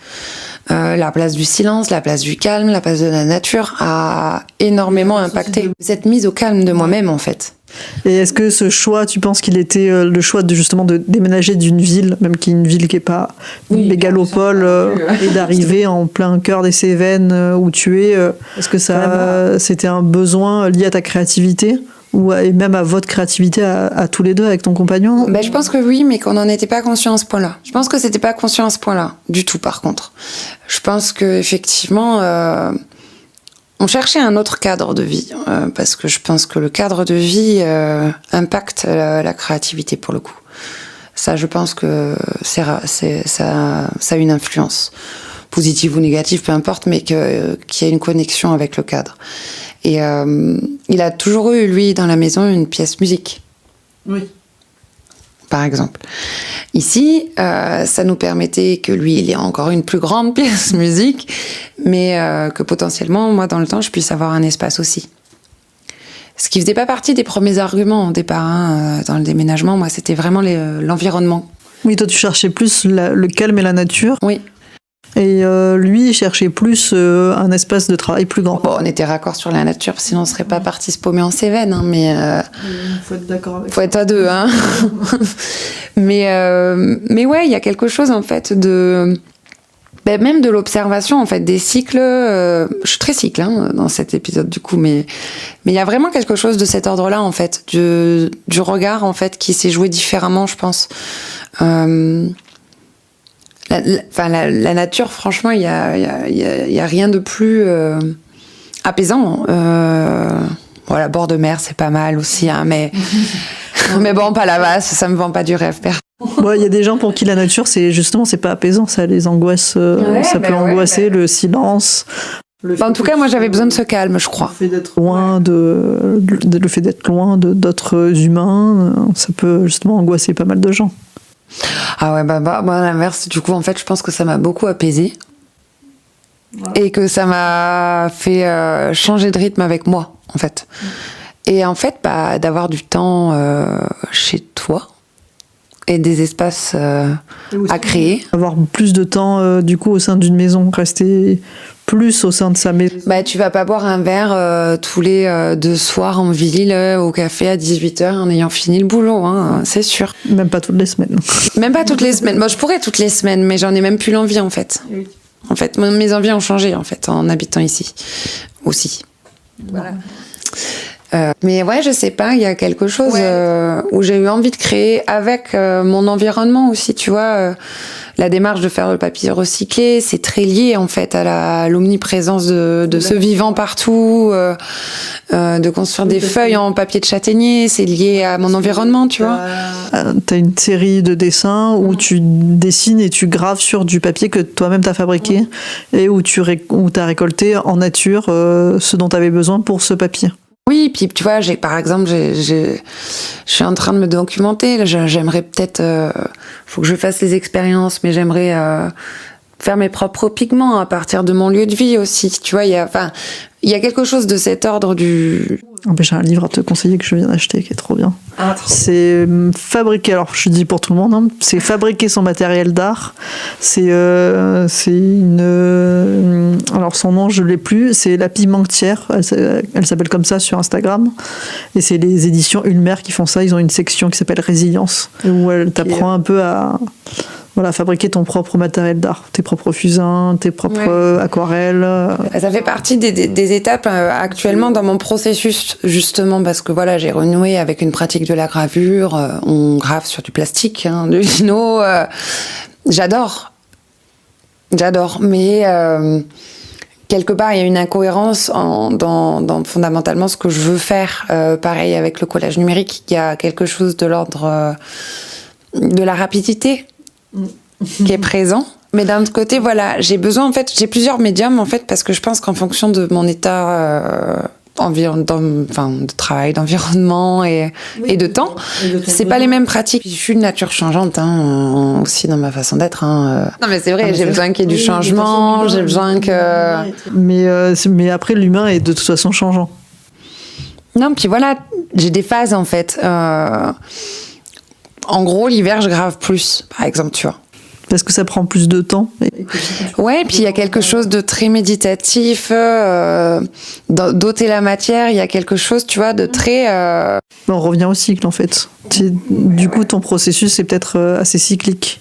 La place du silence, la place du calme, la place de la nature a énormément impacté cette mise au calme de moi-même, en fait. Et est-ce que ce choix, tu penses qu'il était le choix justement de déménager d'une ville, même qui est une ville qui n'est pas une mégalopole, et d'arriver en plein cœur des Cévennes où tu es, est-ce que c'était un besoin lié à ta créativité, et même à votre créativité à tous les deux avec ton compagnon? Je pense que oui, mais qu'on n'en était pas conscient à ce point-là. Je pense que c'était pas conscient à ce point-là, du tout, par contre. Je pense qu'effectivement, on cherchait un autre cadre de vie, parce que je pense que le cadre de vie impacte la créativité, pour le coup. Ça, je pense que ça a une influence, positive ou négative, peu importe, mais qu'il y a une connexion avec le cadre. Et il a toujours eu, lui, dans la maison, une pièce musique. Oui. Par exemple. Ici, ça nous permettait que lui, il ait encore une plus grande pièce musique, mais que potentiellement, moi, dans le temps, je puisse avoir un espace aussi. Ce qui faisait pas partie des premiers arguments au départ, dans le déménagement. Moi, c'était vraiment l'environnement. Oui, toi, tu cherchais plus le calme et la nature. Oui. Et lui, il cherchait plus un espace de travail plus grand. Bon, on était raccord sur la nature, sinon on serait pas parti se paumer en Cévennes, hein, mais... faut être d'accord avec ça. Faut être à deux, hein. mais ouais, il y a quelque chose, en fait, de... même de l'observation, en fait, des cycles. Je suis très cycle, hein, dans cet épisode, du coup, mais il y a vraiment quelque chose de cet ordre-là, en fait, du regard, en fait, qui s'est joué différemment, je pense. La nature, franchement, il y a rien de plus apaisant. Voilà, bord de mer, c'est pas mal aussi, hein, mais bon, pas la vasse, ça me vend pas du rêve, père. Il y a des gens pour qui la nature, c'est pas apaisant, ça les angoisse, ça peut angoisser, le silence. En tout cas, moi, j'avais besoin de ce calme, je crois. Le fait d'être loin d'autres humains, ça peut justement angoisser pas mal de gens. Ah ouais, à l'inverse, du coup, en fait, je pense que ça m'a beaucoup apaisée. Et que ça m'a fait changer de rythme avec moi, en fait. Et en fait, d'avoir du temps chez toi et des espaces à créer. Avoir plus de temps, du coup, au sein d'une maison, rester plus au sein de sa maison. Tu vas pas boire un verre tous les 2 soirs en ville au café à 18h en ayant fini le boulot, hein, c'est sûr. Même pas toutes les semaines. Même pas toutes les semaines. Moi, je pourrais toutes les semaines, mais j'en ai même plus l'envie, en fait. Oui. En fait, mes envies ont changé, en fait, en habitant ici. Aussi. Voilà. Mais ouais, je sais pas, il y a quelque chose où j'ai eu envie de créer avec mon environnement aussi, tu vois. La démarche de faire le papier recyclé, c'est très lié en fait à l'omniprésence de ce vivant partout, de construire des feuilles en papier de châtaignier, c'est lié à mon environnement, tu vois. T'as une série de dessins où tu dessines et tu graves sur du papier que toi-même t'as fabriqué et où t'as récolté en nature ce dont t'avais besoin pour ce papier. Oui, puis tu vois, par exemple, je suis en train de me documenter. Là, j'aimerais peut-être, faut que je fasse les expériences, mais j'aimerais faire mes propres pigments à partir de mon lieu de vie aussi. Tu vois, il y a quelque chose de cet ordre du... J'ai un livre à te conseiller que je viens d'acheter qui est trop bien. Ah, c'est fabriquer, alors je dis pour tout le monde, hein, c'est fabriquer son matériel d'art. C'est une... alors son nom, je ne l'ai plus, c'est La Pigmentière. Elle s'appelle comme ça sur Instagram. Et c'est les éditions Ulmer qui font ça. Ils ont une section qui s'appelle Résilience, où elle t'apprend un peu à... fabriquer ton propre matériel d'art, tes propres fusains, tes propres aquarelles. Ça fait partie des étapes actuellement dans mon processus, justement, parce que voilà, j'ai renoué avec une pratique de la gravure. On grave sur du plastique, du lino. J'adore, mais quelque part, il y a une incohérence dans fondamentalement ce que je veux faire. Pareil avec le collage numérique, il y a quelque chose de l'ordre de la rapidité qui est présent. Mais d'un autre côté, voilà, j'ai besoin, en fait, j'ai plusieurs médiums, en fait, parce que je pense qu'en fonction de mon état de travail, d'environnement et de temps, c'est pas les mêmes pratiques. Je suis de nature changeante, aussi dans ma façon d'être. Non, mais c'est vrai, j'ai besoin qu'il y ait du changement, j'ai besoin que... Mais après, l'humain est de toute façon changeant. Non, puis voilà, j'ai des phases, en fait. En gros, l'hiver, je grave plus, par exemple, tu vois. Parce que ça prend plus de temps. Ouais, puis il y a quelque chose de très méditatif, d'ôter la matière, il y a quelque chose, tu vois, de très... On revient au cycle, en fait. Du coup, ton processus est peut-être assez cyclique.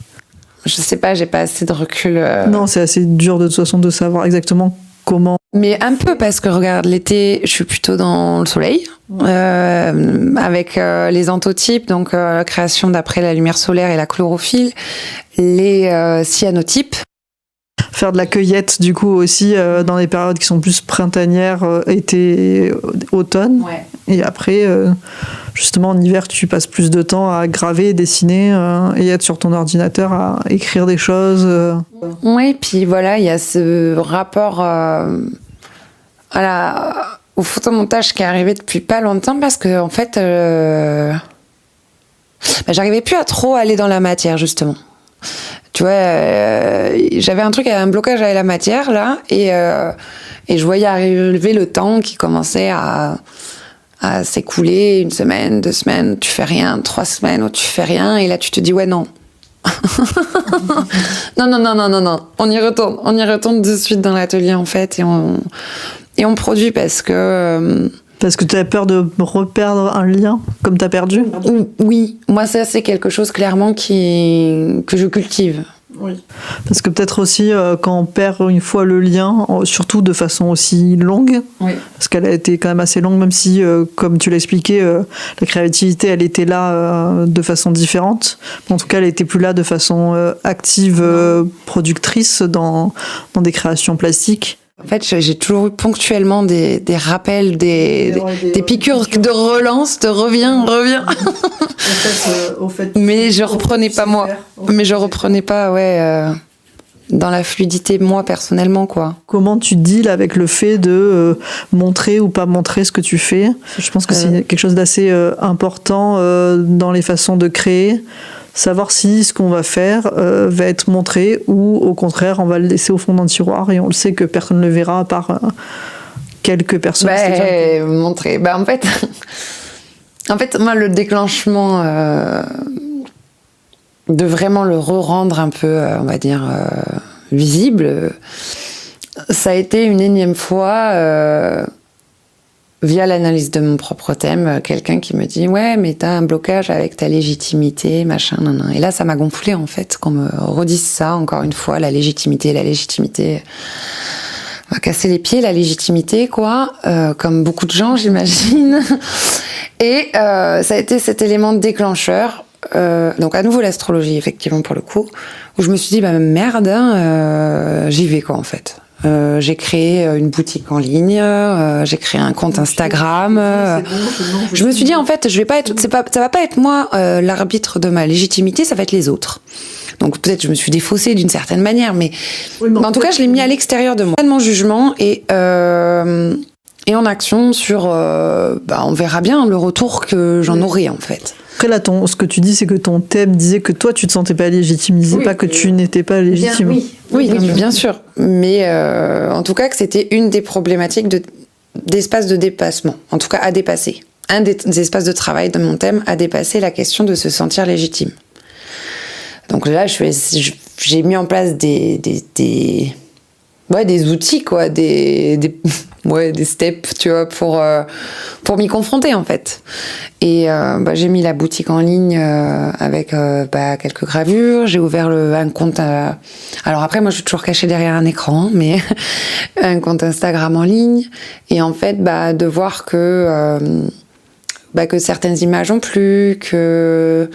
Je sais pas, j'ai pas assez de recul. Non, c'est assez dur de toute façon de savoir exactement comment? Mais un peu, parce que regarde, l'été, je suis plutôt dans le soleil, avec les anthotypes, donc création d'après la lumière solaire et la chlorophylle, les cyanotypes. Faire de la cueillette, du coup, aussi dans des périodes qui sont plus printanières, été, automne. Ouais. Et après, justement, en hiver, tu passes plus de temps à graver, dessiner et être sur ton ordinateur à écrire des choses. Oui, puis voilà, il y a ce rapport au photomontage qui est arrivé depuis pas longtemps, parce que en fait, j'arrivais plus à trop aller dans la matière, justement. Tu vois, j'avais un blocage avec la matière, là, et je voyais arriver le temps qui commençait à s'écouler, 1 semaine, 2 semaines, tu fais rien, 3 semaines où tu fais rien, et là tu te dis ouais, non. non, on y retourne de suite dans l'atelier, en fait, et on produit parce que tu as peur de reperdre un lien comme tu as perdu? Oui, moi ça c'est quelque chose clairement que je cultive. Oui. Parce que peut-être aussi quand on perd une fois le lien, surtout de façon aussi longue, oui. Parce qu'elle a été quand même assez longue, même si, comme tu l'as expliqué, la créativité, elle était là de façon différente. En tout cas, elle n'était plus là de façon active, productrice dans des créations plastiques. En fait, j'ai toujours eu ponctuellement des rappels, des piqûres de relance, de reviens. Mais je reprenais pas moi. Mais je reprenais pas, dans la fluidité, moi, personnellement, quoi. Comment tu deals avec le fait de montrer ou pas montrer ce que tu fais? Je pense que c'est quelque chose d'assez important dans les façons de créer. Savoir si ce qu'on va faire va être montré ou au contraire on va le laisser au fond d'un tiroir et on le sait que personne ne le verra à part quelques personnes. Montrer. En fait, moi le déclenchement de vraiment le re-rendre un peu, on va dire, visible, ça a été une énième fois via l'analyse de mon propre thème, quelqu'un qui me dit « Ouais, mais t'as un blocage avec ta légitimité, machin, nan. » Et là, ça m'a gonflé, en fait, qu'on me redise ça, encore une fois, la légitimité m'a cassé les pieds, la légitimité, quoi, comme beaucoup de gens, j'imagine. Et ça a été cet élément déclencheur, donc à nouveau l'astrologie, effectivement, pour le coup, où je me suis dit « Bah merde, j'y vais, quoi, en fait. » J'ai créé une boutique en ligne, j'ai créé un compte Instagram. Je me suis dit en fait, ça va pas être moi l'arbitre de ma légitimité, ça va être les autres. Donc peut-être je me suis défaussée d'une certaine manière, mais en tout cas je l'ai mis à l'extérieur de moi. Mon jugement et en action sur, on verra bien le retour que j'en aurai en fait. Après là, ce que tu dis, c'est que ton thème disait que toi, tu te sentais pas légitime, pas que tu n'étais pas légitime. Oui, bien sûr. Mais en tout cas, que c'était une des problématiques d'espace de dépassement, en tout cas à dépasser. Un des espaces de travail de mon thème à dépasser la question de se sentir légitime. Donc là, j'ai mis en place des outils, quoi, des steps, tu vois, pour m'y confronter, en fait. Et j'ai mis la boutique en ligne avec quelques gravures. J'ai ouvert un compte. Alors après, moi, je suis toujours cachée derrière un écran, mais un compte Instagram en ligne. Et en fait, de voir que certaines images ont plu, que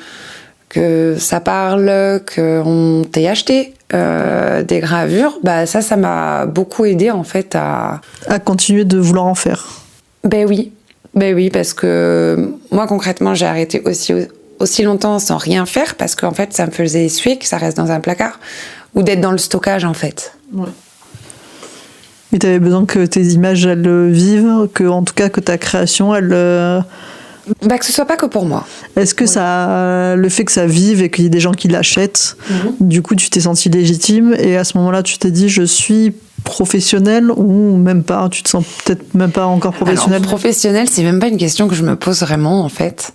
ça parle, qu'on t'ait acheté des gravures, ça m'a beaucoup aidé en fait à continuer de vouloir en faire. Oui, parce que moi concrètement j'ai arrêté aussi longtemps sans rien faire parce qu'en fait ça me faisait essuyer que ça reste dans un placard ou d'être dans le stockage en fait. Ouais. Mais t'avais besoin que tes images elles vivent, en tout cas que ta création elle que ce soit pas que pour moi. Est-ce que le fait que ça vive et qu'il y ait des gens qui l'achètent, du coup tu t'es sentie légitime et à ce moment-là tu t'es dit je suis professionnelle ou même pas, tu te sens peut-être même pas encore professionnelle? Alors, professionnelle, c'est même pas une question que je me pose vraiment en fait.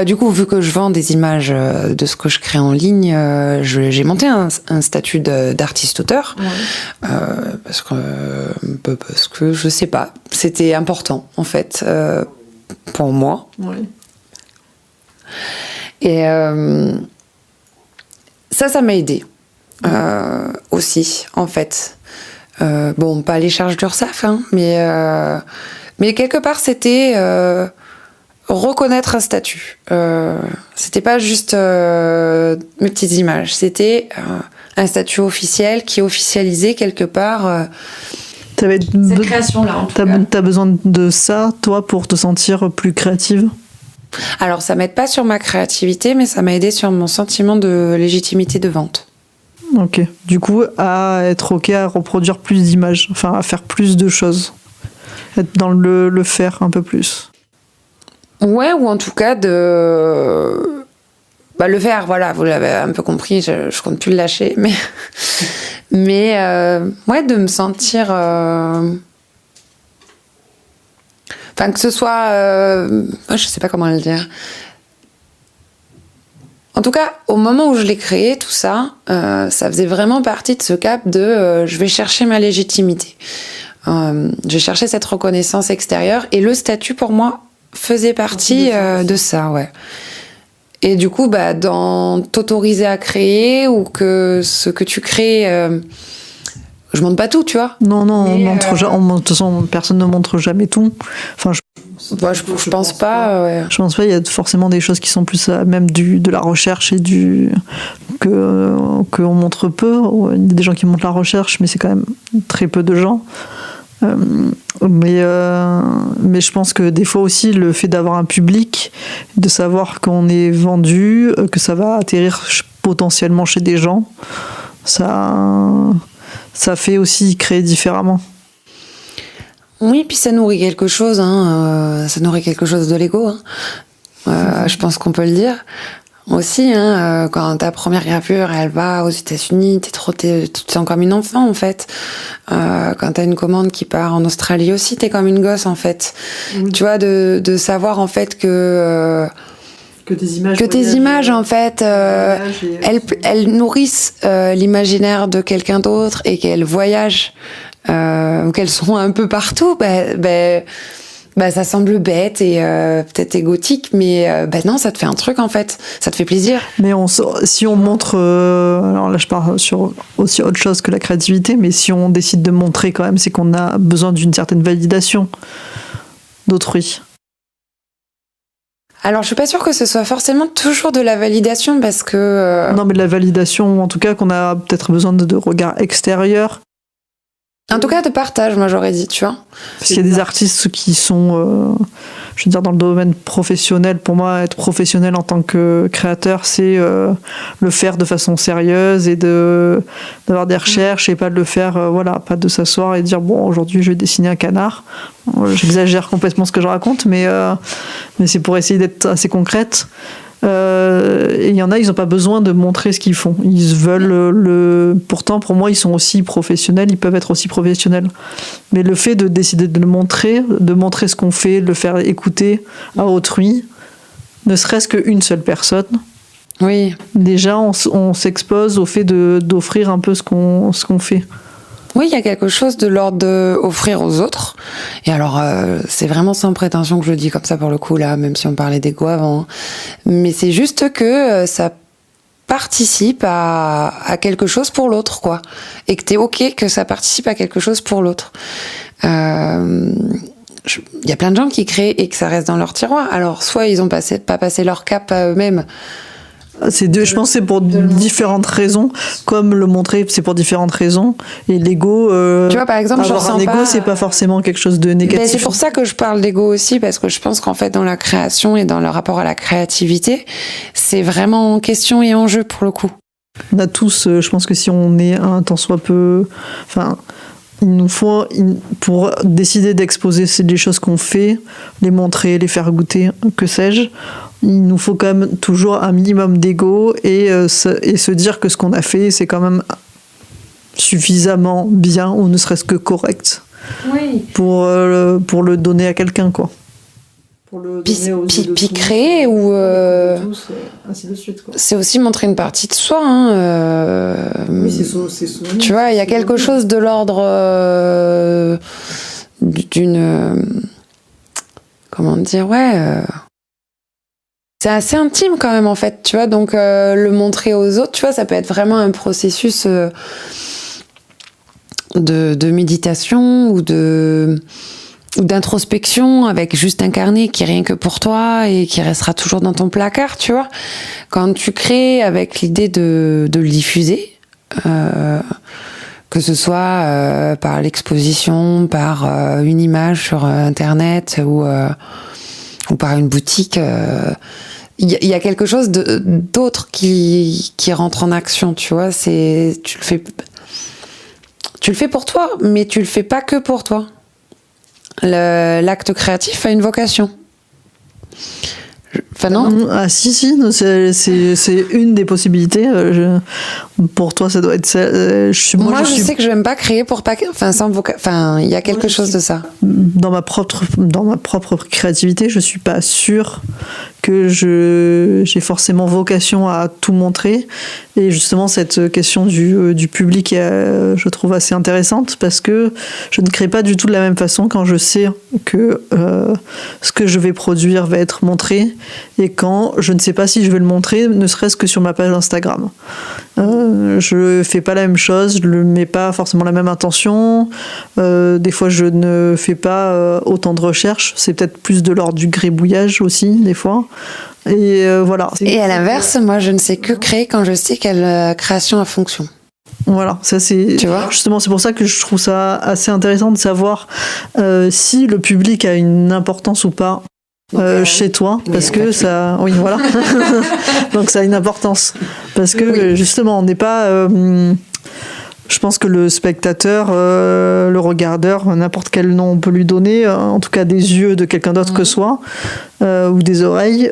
Du coup, vu que je vends des images de ce que je crée en ligne, j'ai monté un statut d'artiste-auteur parce que je sais pas, c'était important en fait pour moi. Ouais. Et ça m'a aidé aussi en fait. Bon, pas les charges d'URSSAF, hein, mais quelque part, c'était reconnaître un statut. C'était pas juste mes petites images, c'était un statut officiel qui officialisait quelque part cette création-là. T'as besoin de ça, toi, pour te sentir plus créative? Alors, ça m'aide pas sur ma créativité, mais ça m'a aidé sur mon sentiment de légitimité de vente. Ok. Du coup, à être ok à reproduire plus d'images, enfin à faire plus de choses. Être dans le faire un peu plus. Ouais, ou en tout cas de... le faire, voilà, vous l'avez un peu compris, je compte plus le lâcher, mais ouais, de me sentir... Enfin, que ce soit... je sais pas comment le dire. En tout cas, au moment où je l'ai créé, tout ça, ça faisait vraiment partie de ce cap de je vais chercher ma légitimité. Je cherchais cette reconnaissance extérieure et le statut, pour moi, faisait partie de ça, ouais. Et du coup, dans t'autoriser à créer ou que ce que tu crées... je montre pas tout, tu vois. Non, de toute façon, personne ne montre jamais tout. Enfin, je pense pas. Ouais. Je pense pas. Il y a forcément des choses qui sont plus même de la recherche et qu'on montre peu. Il y a des gens qui montrent la recherche, mais c'est quand même très peu de gens. Mais je pense que des fois aussi, le fait d'avoir un public, de savoir qu'on est vendu, que ça va atterrir potentiellement chez des gens, ça fait aussi créer différemment. Oui, puis ça nourrit quelque chose, ça nourrit quelque chose de l'ego. Je pense qu'on peut le dire. Aussi, quand ta première gravure, elle va aux États-Unis, tu te sens comme une enfant, en fait. Quand t'as une commande qui part en Australie aussi, t'es comme une gosse, en fait. Oui. Tu vois, de savoir, en fait, que tes images, en fait, elles nourrissent l'imaginaire de quelqu'un d'autre et qu'elles voyagent, ou qu'elles sont un peu partout, ça semble bête et peut-être égotique, mais non, ça te fait un truc, en fait. Ça te fait plaisir. Mais si on montre... alors là, je parle sur aussi autre chose que la créativité, mais si on décide de montrer quand même, c'est qu'on a besoin d'une certaine validation d'autrui. Alors, je suis pas sûre que ce soit forcément toujours de la validation, parce que... Non, mais de la validation, en tout cas, qu'on a peut-être besoin de regards extérieurs. En tout cas, de partage, moi, j'aurais dit, tu vois. Parce qu'il y a des artistes qui sont, je veux dire, dans le domaine professionnel. Pour moi, être professionnel en tant que créateur, c'est le faire de façon sérieuse et d'avoir des recherches et pas de le faire, pas de s'asseoir et de dire, bon, aujourd'hui, je vais dessiner un canard. J'exagère complètement ce que je raconte, mais c'est pour essayer d'être assez concrète. Et il y en a, ils n'ont pas besoin de montrer ce qu'ils font. Ils veulent Pourtant, pour moi, ils sont aussi professionnels, ils peuvent être aussi professionnels. Mais le fait de décider de montrer ce qu'on fait, de le faire écouter à autrui, ne serait-ce qu'une seule personne, oui. Déjà, on s'expose au fait d'offrir un peu ce qu'on fait. Oui, il y a quelque chose de l'ordre d'offrir aux autres. Et alors, c'est vraiment sans prétention que je le dis comme ça pour le coup, là, même si on parlait d'ego avant. Mais c'est juste que ça participe à quelque chose pour l'autre, quoi. Et que t'es OK que ça participe à quelque chose pour l'autre. Il y a plein de gens qui créent et que ça reste dans leur tiroir. Alors, soit ils ont pas passé leur cap à eux-mêmes. Je pense que c'est pour différentes raisons, comme le montrer, c'est pour différentes raisons. Et l'ego, tu vois, par exemple, avoir un ego, c'est pas forcément quelque chose de négatif. Mais c'est pour ça que je parle d'ego aussi, parce que je pense qu'en fait, dans la création et dans le rapport à la créativité, c'est vraiment question et enjeu pour le coup. On a tous, je pense que si on est un tant soit peu, il nous faut, pour décider d'exposer les choses qu'on fait, les montrer, les faire goûter, que sais-je, il nous faut quand même toujours un minimum d'ego et se dire que ce qu'on a fait, c'est quand même suffisamment bien ou ne serait-ce que correct pour le donner à quelqu'un, quoi. Puis créer ou ainsi de suite, quoi. C'est aussi montrer une partie de soi, oui, tu vois, il y a quelque chose de l'ordre d'une comment dire, c'est assez intime quand même, en fait, tu vois, donc le montrer aux autres, tu vois, ça peut être vraiment un processus de méditation ou d'introspection avec juste un carnet qui est rien que pour toi et qui restera toujours dans ton placard, tu vois. Quand tu crées avec l'idée de le diffuser, que ce soit par l'exposition, par une image sur Internet ou par une boutique, il y a quelque chose d'autre qui rentre en action, tu vois. Tu le fais pour toi, mais tu le fais pas que pour toi. L'acte créatif a une vocation. Enfin, non? Ah si, c'est une des possibilités. Pour toi, ça doit être ça. Moi, je sais que je n'aime pas créer pour pas... Enfin, il y a quelque chose de ça. Dans ma propre créativité, je suis pas sûre que j'ai forcément vocation à tout montrer. Et justement, cette question du public est, je trouve, assez intéressante parce que je ne crée pas du tout de la même façon quand je sais que ce que je vais produire va être montré et quand je ne sais pas si je vais le montrer, ne serait-ce que sur ma page Instagram. Je fais pas la même chose, je ne mets pas forcément la même intention. Des fois, je ne fais pas autant de recherches. C'est peut-être plus de l'ordre du gribouillage aussi, des fois. Et voilà. Et à l'inverse, moi, je ne sais que créer quand je sais quelle création a fonction. Voilà, ça c'est justement c'est pour ça que je trouve ça assez intéressant de savoir si le public a une importance ou pas chez toi, parce que ça, oui voilà, donc ça a une importance parce que justement on n'est pas. Je pense que le spectateur, le regardeur, n'importe quel nom on peut lui donner, en tout cas des yeux de quelqu'un d'autre que soi, ou des oreilles,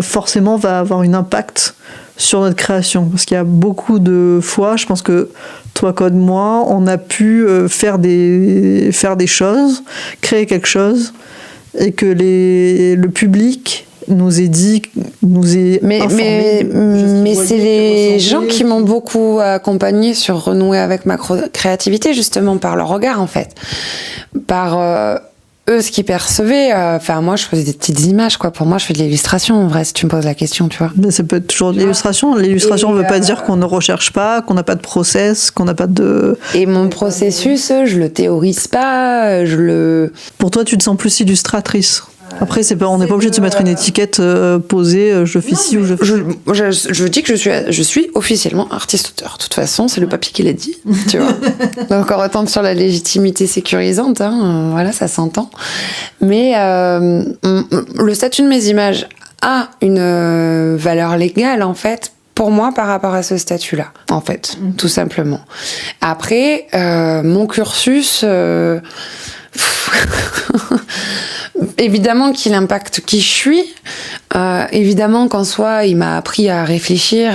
forcément va avoir un impact sur notre création. Parce qu'il y a beaucoup de fois, je pense que toi comme moi, on a pu faire des choses, créer quelque chose, et que le public nous est dit, nous est informé. Mais c'est les gens qui m'ont beaucoup accompagnée sur renouer avec ma créativité, justement, par leur regard, en fait. Par eux, ce qu'ils percevaient. Enfin, moi, je faisais des petites images, quoi. Pour moi, je fais de l'illustration, en vrai, si tu me poses la question, tu vois. Mais ça peut être toujours de l'illustration. L'illustration ne veut pas dire qu'on ne recherche pas, qu'on n'a pas de process, qu'on n'a pas de... Et mon processus, je le théorise pas, Pour toi, tu te sens plus illustratrice. Après, on n'est pas obligé de se mettre une étiquette posée, je fais ci ou je fais... Je dis que je suis officiellement artiste-auteur. De toute façon, c'est le papier qui l'a dit, tu vois. Donc, on retombe sur la légitimité sécurisante, hein, voilà, ça s'entend. Mais le statut de mes images a une valeur légale, en fait, pour moi, par rapport à ce statut-là, en fait, tout simplement. Après, mon cursus... évidemment qu'il impacte qui je suis, évidemment qu'en soi il m'a appris à réfléchir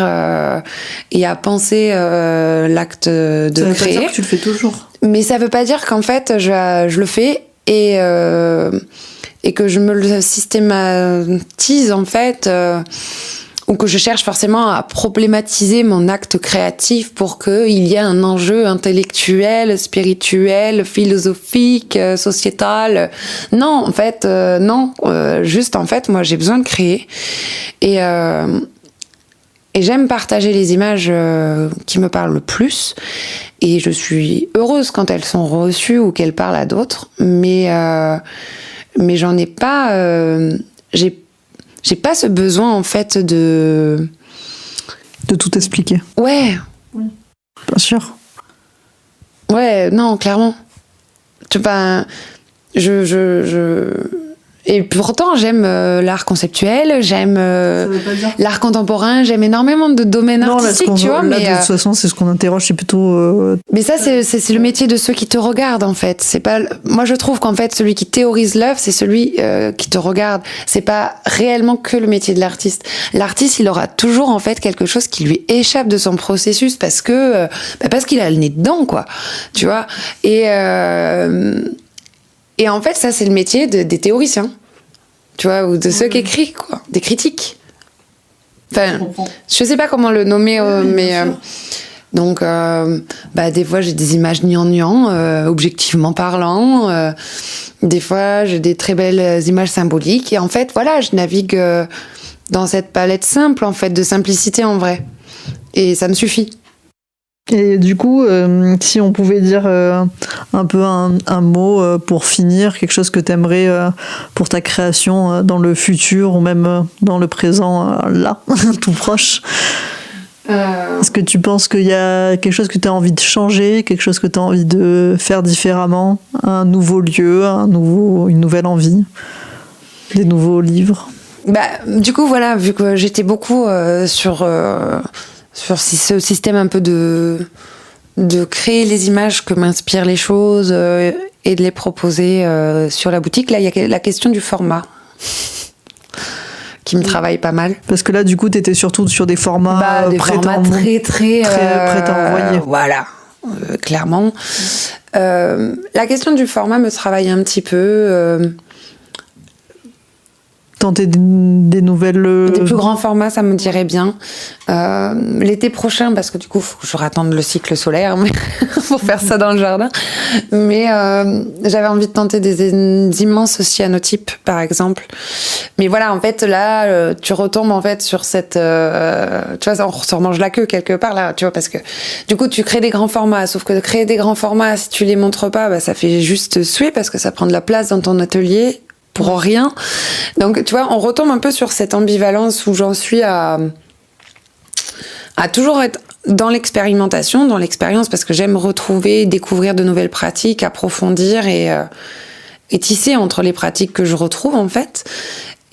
et à penser l'acte de créer. Ça veut pas dire que tu le fais toujours. Mais ça veut pas dire qu'en fait je le fais et que je me le systématise en fait, ou que je cherche forcément à problématiser mon acte créatif pour qu'il y ait un enjeu intellectuel, spirituel, philosophique, sociétal. Non, en fait, non. Juste, en fait, moi, j'ai besoin de créer. Et j'aime partager les images qui me parlent le plus. Et je suis heureuse quand elles sont reçues ou qu'elles parlent à d'autres. Mais j'en ai pas... J'ai pas ce besoin, en fait, de tout expliquer. Ouais. Oui. Bien sûr. Ouais, non, clairement. Tu vois, Et pourtant, j'aime l'art conceptuel, j'aime l'art contemporain, j'aime énormément de domaines artistiques, tu vois. Là, de toute façon, c'est ce qu'on interroge, c'est plutôt... Mais ça, c'est le métier de ceux qui te regardent, en fait. C'est pas... Moi, je trouve qu'en fait, celui qui théorise l'œuvre, c'est celui qui te regarde. C'est pas réellement que le métier de l'artiste. L'artiste, il aura toujours, en fait, quelque chose qui lui échappe de son processus parce qu'il a le nez dedans, quoi. Tu vois. Et en fait, ça, c'est le métier des théoriciens, tu vois, ou de ceux qui écrivent, quoi, des critiques. Enfin, je sais pas comment le nommer, mais... donc, des fois, j'ai des images gnangnan, objectivement parlant. Des fois, j'ai des très belles images symboliques. Et en fait, voilà, je navigue dans cette palette simple, en fait, de simplicité, en vrai. Et ça me suffit. Et du coup, si on pouvait dire un peu un mot pour finir, quelque chose que tu aimerais pour ta création dans le futur ou même dans le présent, là, tout proche. Est-ce que tu penses qu'il y a quelque chose que tu as envie de changer, quelque chose que tu as envie de faire différemment, un nouveau lieu, une nouvelle envie, des nouveaux livres? Du coup, voilà, vu que j'étais beaucoup sur ce système un peu de créer les images que m'inspirent les choses et de les proposer sur la boutique. Là, il y a la question du format qui me travaille pas mal. Parce que là, du coup, tu étais surtout sur des formats prêts à envoyer. Voilà, clairement. La question du format me travaille un petit peu. Tenter des nouvelles... Des plus grands formats, ça me dirait bien. L'été prochain, parce que du coup, il faut que je rattende le cycle solaire pour faire ça dans le jardin. Mais j'avais envie de tenter des immenses cyanotypes, par exemple. Mais voilà, en fait, là, tu retombes en fait sur cette... tu vois, on se remange la queue quelque part, là, tu vois, parce que du coup, tu crées des grands formats. Sauf que créer des grands formats, si tu les montres pas, ça fait juste suer parce que ça prend de la place dans ton atelier pour rien. Donc, tu vois, on retombe un peu sur cette ambivalence où j'en suis à toujours être dans l'expérimentation, dans l'expérience, parce que j'aime retrouver, découvrir de nouvelles pratiques, approfondir et tisser entre les pratiques que je retrouve, en fait.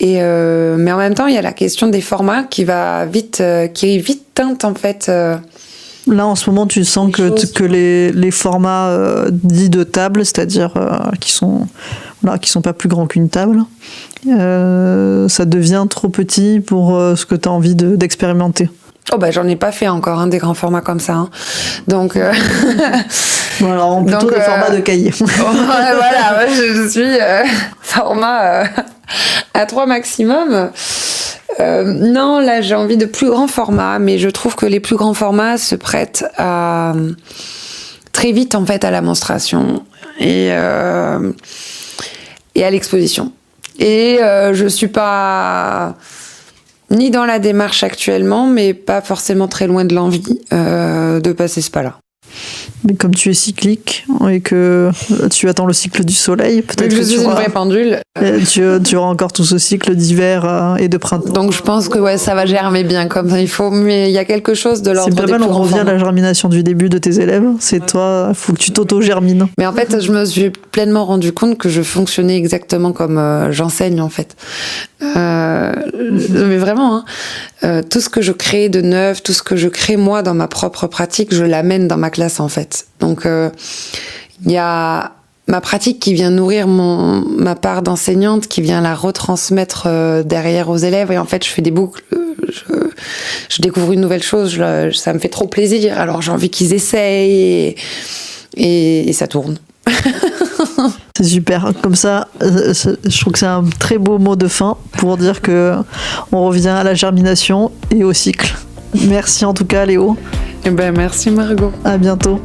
Mais en même temps, il y a la question des formats qui est vite teinte, en fait. Là, en ce moment, tu sens que les formats dits de table, c'est-à-dire qui sont pas plus grands qu'une table, ça devient trop petit pour ce que tu as envie d'expérimenter. J'en ai pas fait encore des grands formats comme ça. Donc, bon, alors plutôt des formats de cahier. Voilà, moi, je suis format A3 maximum. Non, là, j'ai envie de plus grands formats, mais je trouve que les plus grands formats se prêtent très vite en fait à la monstration et à l'exposition. Et je suis pas ni dans la démarche actuellement, mais pas forcément très loin de l'envie de passer ce pas-là. Mais comme tu es cyclique et que tu attends le cycle du soleil, peut-être que je suis une vraie pendule. Tu auras encore tout ce cycle d'hiver et de printemps. Donc je pense que ça va germer bien comme il faut, mais il y a quelque chose de l'ordre des plus grands formats. C'est pas mal, on revient à la germination du début de tes élèves. C'est toi, il faut que tu t'auto-germines. Mais en fait, je me suis pleinement rendu compte que je fonctionnais exactement comme j'enseigne en fait. Mais vraiment, tout ce que je crée de neuf, tout ce que je crée moi dans ma propre pratique, je l'amène dans ma classe en fait. Donc il y a ma pratique qui vient nourrir ma part d'enseignante, qui vient la retransmettre derrière aux élèves, et en fait je fais des boucles, je découvre une nouvelle chose, ça me fait trop plaisir, alors j'ai envie qu'ils essayent et ça tourne. C'est super. Comme ça, je trouve que c'est un très beau mot de fin pour dire que on revient à la germination et au cycle. Merci en tout cas, Léo. Merci Margot. À bientôt.